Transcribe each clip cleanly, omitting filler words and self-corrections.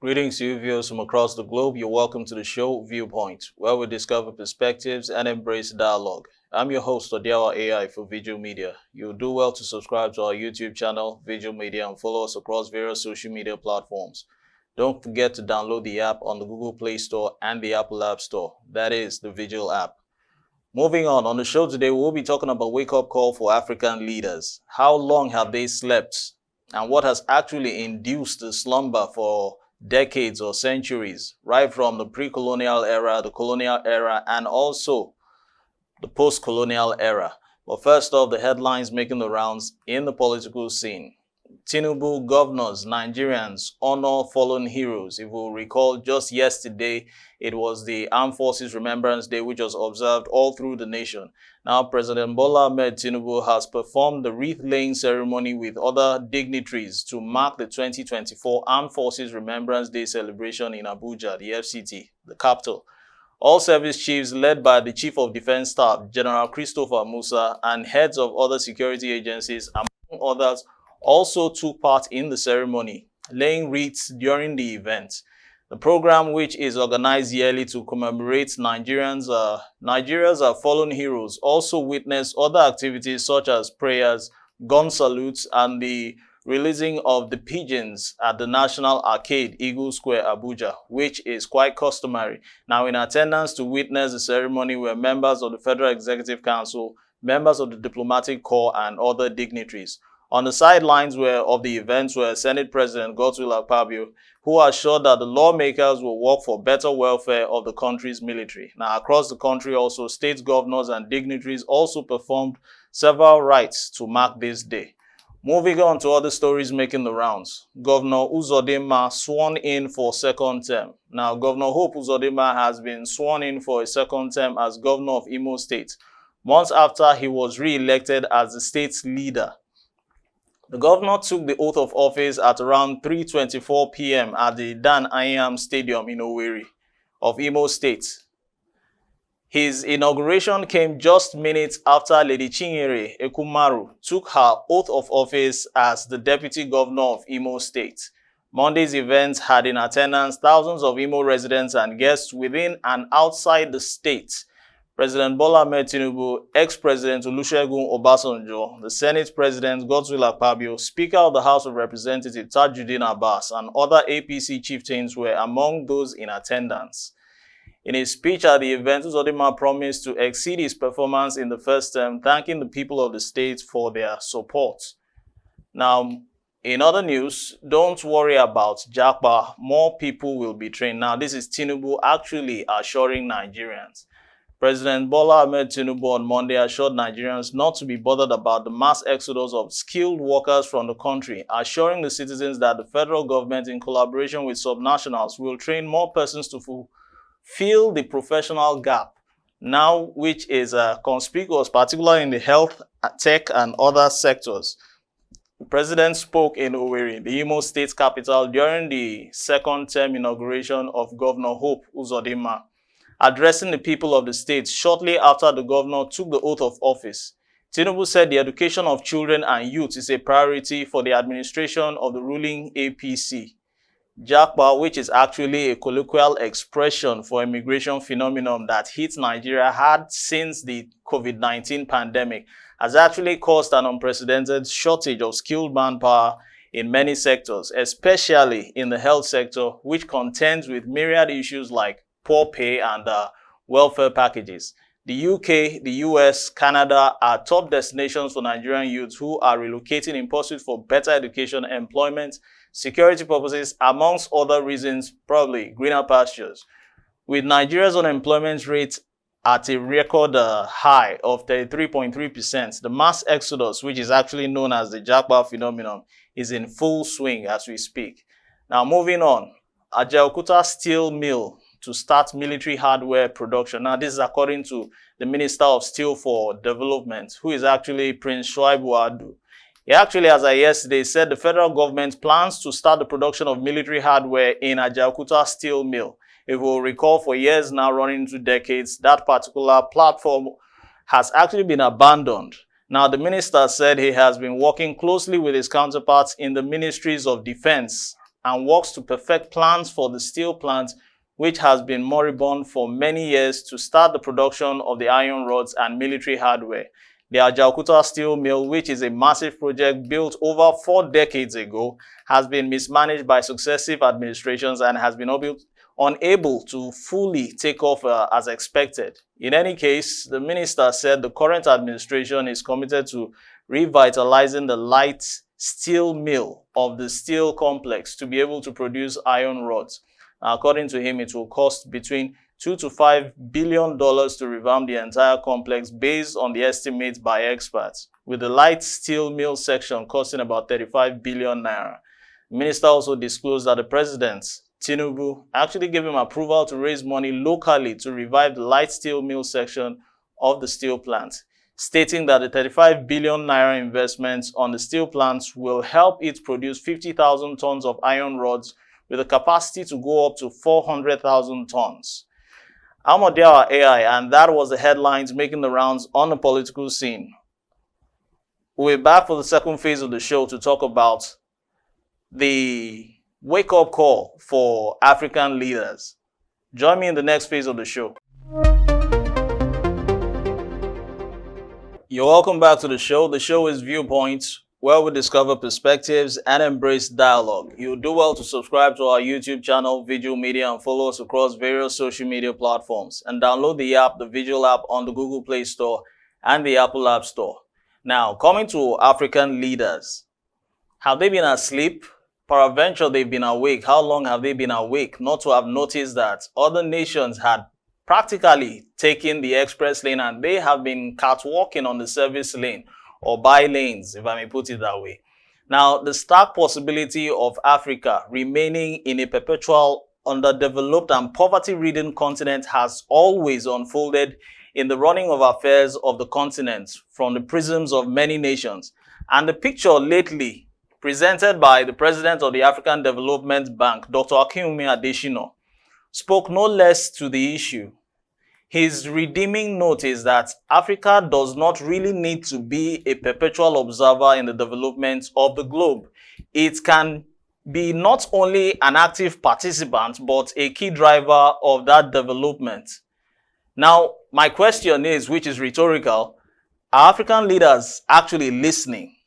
Greetings to you viewers from across the globe. You're welcome to the show Viewpoint, where we discover perspectives and embrace dialogue. I'm your host, Odiawa AI for Veegil Media. You'll do well to subscribe to our YouTube channel, Veegil Media, and follow us across various social media platforms. Don't forget to download the app on the Google Play Store and the Apple App Store. That is the Veegil app. Moving on the show today, we'll be talking about wake-up call for African leaders. How long have they slept? And what has actually induced the slumber for decades or centuries, right from the pre-colonial era, the colonial era, and also the post-colonial era. But first off, the headlines making the rounds in the political scene. Tinubu governors, Nigerians honor fallen heroes. If we'll recall, just yesterday, it was the Armed Forces Remembrance Day, which was observed all through the nation. Now, President Bola Ahmed Tinubu has performed the wreath-laying ceremony with other dignitaries to mark the 2024 Armed Forces Remembrance Day celebration in Abuja, the FCT, the capital. All service chiefs led by the Chief of Defense Staff, General Christopher Musa, and heads of other security agencies, among others, also took part in the ceremony, laying wreaths during the event. The program, which is organized yearly to commemorate Nigeria's fallen heroes, also witnessed other activities such as prayers, gun salutes, and the releasing of the pigeons at the National Arcade, Eagle Square, Abuja, which is quite customary. Now, in attendance to witness the ceremony were members of the Federal Executive Council, members of the Diplomatic Corps, and other dignitaries. On the sidelines of the events were Senate President Godswill Akpabio, who assured that the lawmakers will work for better welfare of the country's military. Now, across the country also, state governors and dignitaries also performed several rites to mark this day. Moving on to other stories making the rounds. Governor Uzodinma sworn in for second term. Now, Governor Hope Uzodinma has been sworn in for a second term as governor of Imo State, months after he was re-elected as the state's leader. The governor took the oath of office at around 3:24 p.m. at the Dan Anyam Stadium in Owerri of Imo State. His inauguration came just minutes after Lady Chinyere Ekumaru took her oath of office as the deputy governor of Imo State. Monday's event had in attendance thousands of Imo residents and guests within and outside the state. President Bola Ahmed Tinubu, ex-President Olusegun Obasanjo, the Senate President Godswill Akpabio, Speaker of the House of Representatives Tajuddin Abbas, and other APC chieftains were among those in attendance. In his speech at the event, Uzodinma promised to exceed his performance in the first term, thanking the people of the state for their support. Now, in other news, don't worry about Japa, more people will be trained. Now, this is Tinubu actually assuring Nigerians. President Bola Ahmed Tinubu on Monday assured Nigerians not to be bothered about the mass exodus of skilled workers from the country, assuring the citizens that the federal government, in collaboration with subnationals, will train more persons to fill the professional gap now, which is conspicuous, particularly in the health, tech, and other sectors. The president spoke in Owerri, the Imo State capital, during the second term inauguration of Governor Hope Uzodinma. Addressing the people of the state shortly after the governor took the oath of office, Tinubu said the education of children and youth is a priority for the administration of the ruling APC. Japa, which is actually a colloquial expression for immigration phenomenon that hit Nigeria hard since the COVID-19 pandemic, has actually caused an unprecedented shortage of skilled manpower in many sectors, especially in the health sector, which contends with myriad issues like poor pay and welfare packages. The UK, the US, Canada are top destinations for Nigerian youths who are relocating in pursuit for better education, employment, security purposes, amongst other reasons, probably greener pastures. With Nigeria's unemployment rate at a record high of 33.3%, the mass exodus, which is actually known as the Japa phenomenon, is in full swing as we speak. Now, moving on, Ajaokuta Steel Mill to start military hardware production. Now, this is according to the Minister of Steel for Development, who is actually Prince Shuaibu Adu. He actually, as I yesterday said, the federal government plans to start the production of military hardware in Ajaokuta Steel Mill. If we'll recall, for years now, running into decades, that particular platform has actually been abandoned. Now, the minister said he has been working closely with his counterparts in the ministries of defense and works to perfect plans for the steel plant, which has been moribund for many years, to start the production of the iron rods and military hardware. The Ajaokuta steel mill, which is a massive project built over 4 decades ago, has been mismanaged by successive administrations and has been unable to fully take off as expected. In any case, the minister said the current administration is committed to revitalizing the light steel mill of the steel complex to be able to produce iron rods. According to him, it will cost between $2 to $5 billion to revamp the entire complex based on the estimates by experts, with the light steel mill section costing about 35 billion naira. The minister also disclosed that the president, Tinubu, actually gave him approval to raise money locally to revive the light steel mill section of the steel plant, stating that the 35 billion naira investment on the steel plants will help it produce 50,000 tons of iron rods with a capacity to go up to 400,000 tons. I'm Odiawa AI, and that was the headlines making the rounds on the political scene. We're back for the second phase of the show to talk about the wake-up call for African leaders. Join me in the next phase of the show. You're welcome back to the show. The show is Viewpoint, where we discover perspectives and embrace dialogue. You'll do well to subscribe to our YouTube channel, Veegil Media, and follow us across various social media platforms. And download the app, the Veegil app, on the Google Play Store and the Apple App Store. Now, coming to African leaders. Have they been asleep? Peradventure, they've been awake. How long have they been awake? Not to have noticed that other nations had practically taken the express lane and they have been catwalking on the service lane, or by lanes, if I may put it that way. Now, the stark possibility of Africa remaining in a perpetual underdeveloped and poverty-ridden continent has always unfolded in the running of affairs of the continent from the prisms of many nations. And the picture lately presented by the president of the African Development Bank, Dr. Akinwumi Adesina, spoke no less to the issue. His redeeming note is that Africa does not really need to be a perpetual observer in the development of the globe. It can be not only an active participant, but a key driver of that development. Now, my question is, which is rhetorical, are African leaders actually listening?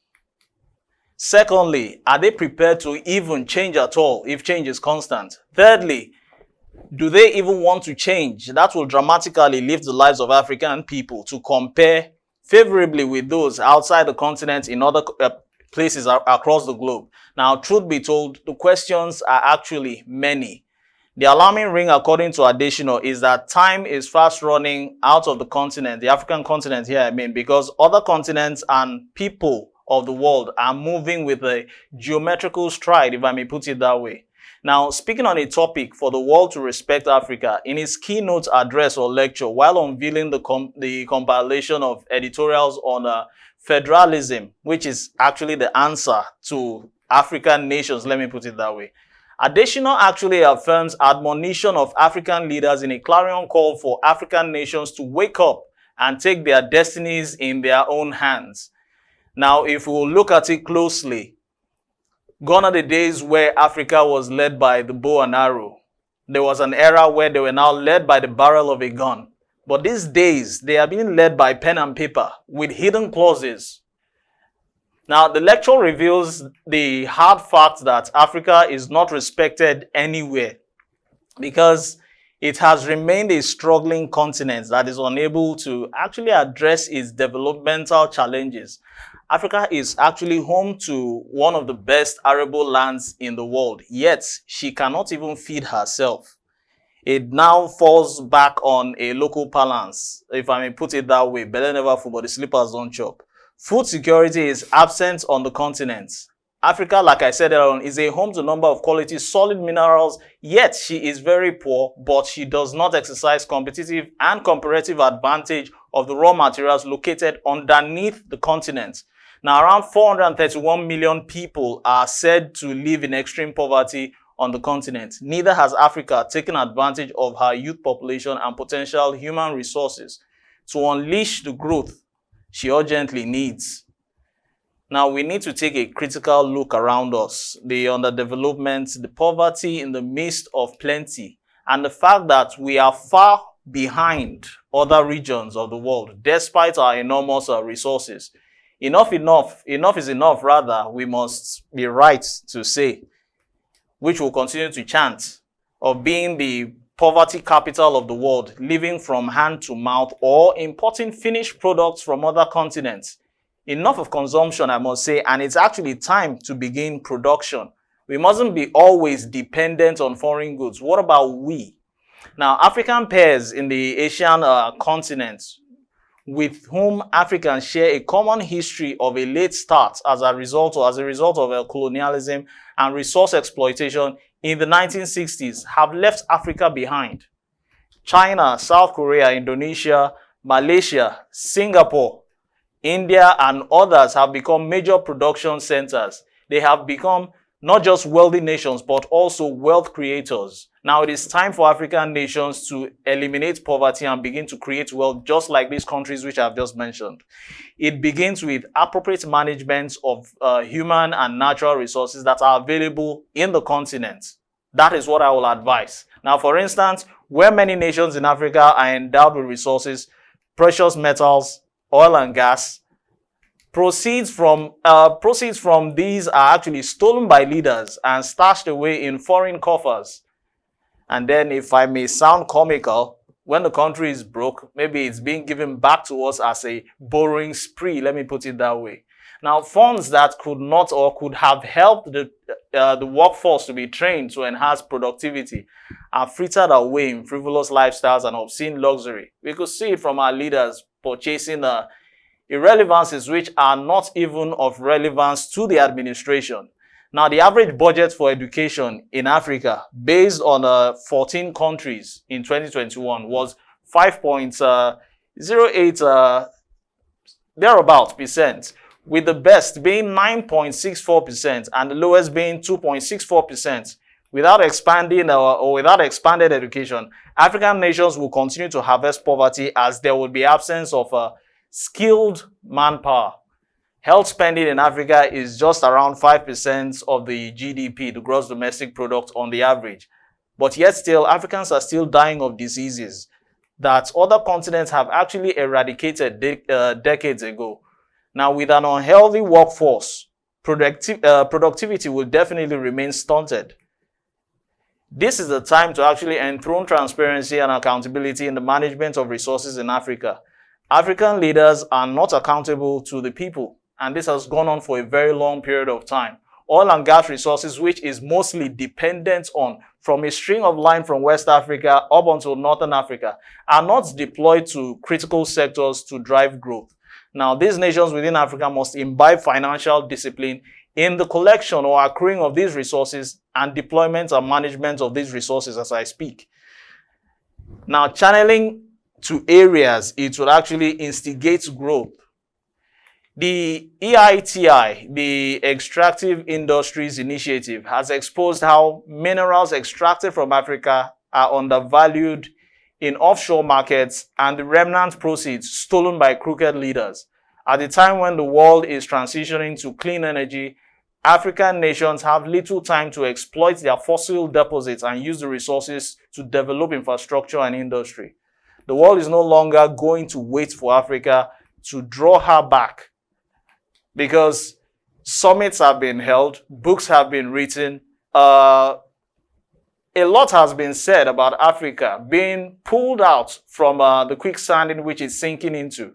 Secondly, are they prepared to even change at all if change is constant? Thirdly, do they even want to change? That will dramatically lift the lives of African people to compare favorably with those outside the continent in other places across the globe. Now, truth be told, the questions are actually many. The alarming ring, according to Adesina, is that time is fast running out of the continent, the African continent here, because other continents and people of the world are moving with a geometrical stride, if I may put it that way. Now, speaking on a topic for the world to respect Africa, in his keynote address or lecture, while unveiling the compilation of editorials on federalism, which is actually the answer to African nations, let me put it that way, Adesina actually affirms admonition of African leaders in a clarion call for African nations to wake up and take their destinies in their own hands. Now, if we will look at it closely, gone are the days where Africa was led by the bow and arrow. There was an era where they were now led by the barrel of a gun. But these days, they are being led by pen and paper with hidden clauses. Now, the lecture reveals the hard fact that Africa is not respected anywhere because it has remained a struggling continent that is unable to actually address its developmental challenges. Africa is actually home to one of the best arable lands in the world, yet she cannot even feed herself. It now falls back on a local balance, if I may put it that way. Better never food, but the slippers don't chop. Food security is absent on the continent. Africa, like I said earlier on, is a home to a number of quality solid minerals, yet she is very poor, but she does not exercise competitive and comparative advantage of the raw materials located underneath the continent. Now, around 431 million people are said to live in extreme poverty on the continent. Neither has Africa taken advantage of her youth population and potential human resources to unleash the growth she urgently needs. Now, we need to take a critical look around us, the underdevelopment, the poverty in the midst of plenty, and the fact that we are far behind other regions of the world, despite our enormous resources. Enough is enough, rather, we must be right to say, which will continue to chant, of being the poverty capital of the world, living from hand to mouth, or importing finished products from other continents. Enough of consumption, I must say, and it's actually time to begin production. We mustn't be always dependent on foreign goods. What about we? Now, African peers in the Asian continent, with whom Africans share a common history of a late start as a result of colonialism and resource exploitation in the 1960s, have left Africa behind. China, South Korea, Indonesia, Malaysia, Singapore, India, and others have become major production centers. They have become not just wealthy nations, but also wealth creators. Now it is time for African nations to eliminate poverty and begin to create wealth, just like these countries which I've just mentioned. It begins with appropriate management of human and natural resources that are available in the continent. That is what I will advise. Now, for instance, where many nations in Africa are endowed with resources, precious metals, oil and gas, proceeds from these are actually stolen by leaders and stashed away in foreign coffers. And then, if I may sound comical, when the country is broke, maybe it's being given back to us as a borrowing spree, let me put it that way. Now, funds that could not or could have helped the workforce to be trained to enhance productivity are frittered away in frivolous lifestyles and obscene luxury. We could see it from our leaders purchasing irrelevances which are not even of relevance to the administration. Now, the average budget for education in Africa, based on 14 countries in 2021, was 5.08 thereabout percent, with the best being 9.64% and the lowest being 2.64%. Without expanding or without expanded education, African nations will continue to harvest poverty as there will be absence of skilled manpower. Health spending in Africa is just around 5% of the GDP, the gross domestic product, on the average. But yet still, Africans are still dying of diseases that other continents have actually eradicated decades ago. Now, with an unhealthy workforce, productivity will definitely remain stunted. This is the time to actually enthrone transparency and accountability in the management of resources in Africa. African leaders are not accountable to the people, and this has gone on for a very long period of time. Oil and gas resources, which is mostly dependent on from a string of line from West Africa up until Northern Africa, are not deployed to critical sectors to drive growth. Now, these nations within Africa must imbibe financial discipline in the collection or accruing of these resources and deployment and management of these resources as I speak. Now, channeling to areas it will actually instigate growth. The EITI, the Extractive Industries Initiative, has exposed how minerals extracted from Africa are undervalued in offshore markets and the remnant proceeds stolen by crooked leaders. At the time when the world is transitioning to clean energy, African nations have little time to exploit their fossil deposits and use the resources to develop infrastructure and industry. The world is no longer going to wait for Africa to draw her back, because summits have been held, books have been written, a lot has been said about Africa being pulled out from the quicksand in which it's sinking into.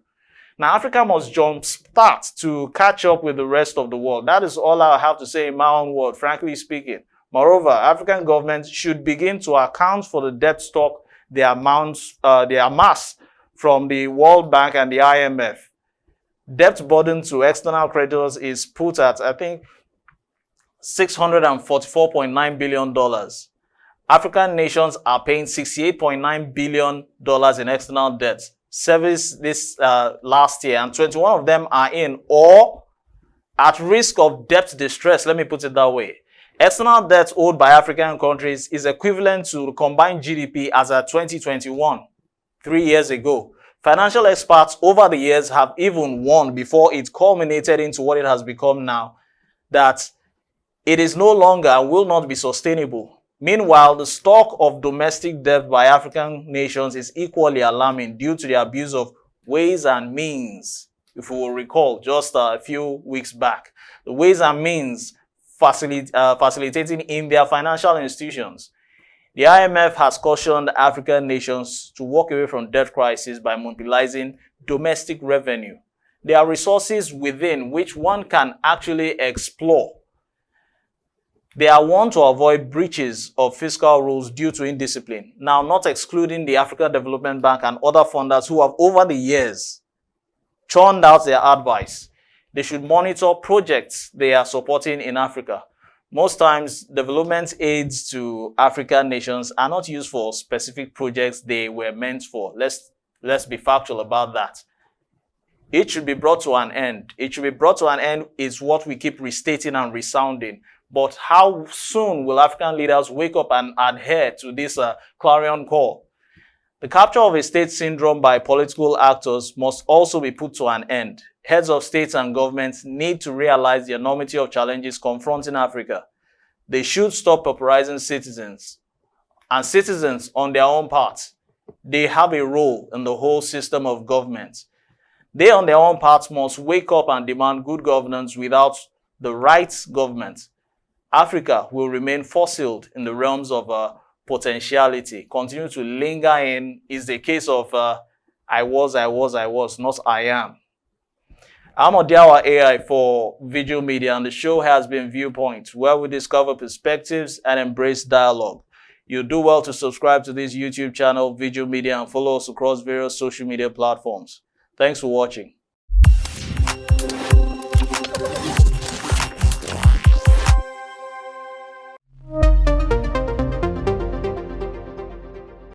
Now, Africa must jumpstart to catch up with the rest of the world. That is all I have to say in my own word, frankly speaking. Moreover, African governments should begin to account for the debt stock they amass from the World Bank and the IMF. Debt burden to external creditors is put at, I think, $644.9 billion. African nations are paying $68.9 billion in external debt service this last year, and 21 of them are in or at risk of debt distress, let me put it that way. External debt owed by African countries is equivalent to the combined GDP as at 2021, 3 years ago. Financial experts over the years have even warned before it culminated into what it has become now, that it is no longer and will not be sustainable. Meanwhile, the stock of domestic debt by African nations is equally alarming due to the abuse of ways and means. If we will recall just a few weeks back, the ways and means facilitating in their financial institutions. The IMF has cautioned African nations to walk away from debt crisis by mobilizing domestic revenue. There are resources within which one can actually explore. They are one to avoid breaches of fiscal rules due to indiscipline. Now, not excluding the African Development Bank and other funders who have over the years churned out their advice. They should monitor projects they are supporting in Africa. Most times, development aids to African nations are not used for specific projects they were meant for. Let's be factual about that. It should be brought to an end. It should be brought to an end is what we keep restating and resounding. But how soon will African leaders wake up and adhere to this clarion call? The capture of a state syndrome by political actors must also be put to an end. Heads of states and governments need to realize the enormity of challenges confronting Africa. They should stop pauperizing citizens. And citizens, on their own part, they have a role in the whole system of government. They, on their own part, must wake up and demand good governance. Without the right government, Africa will remain fossiled in the realms of potentiality. Continue to linger in is the case of I was, not I am. I'm Odiawa AI for Veegil Media, and the show has been Viewpoint, where we discover perspectives and embrace dialogue. You do well to subscribe to this YouTube channel, Veegil Media, and follow us across various social media platforms. Thanks for watching.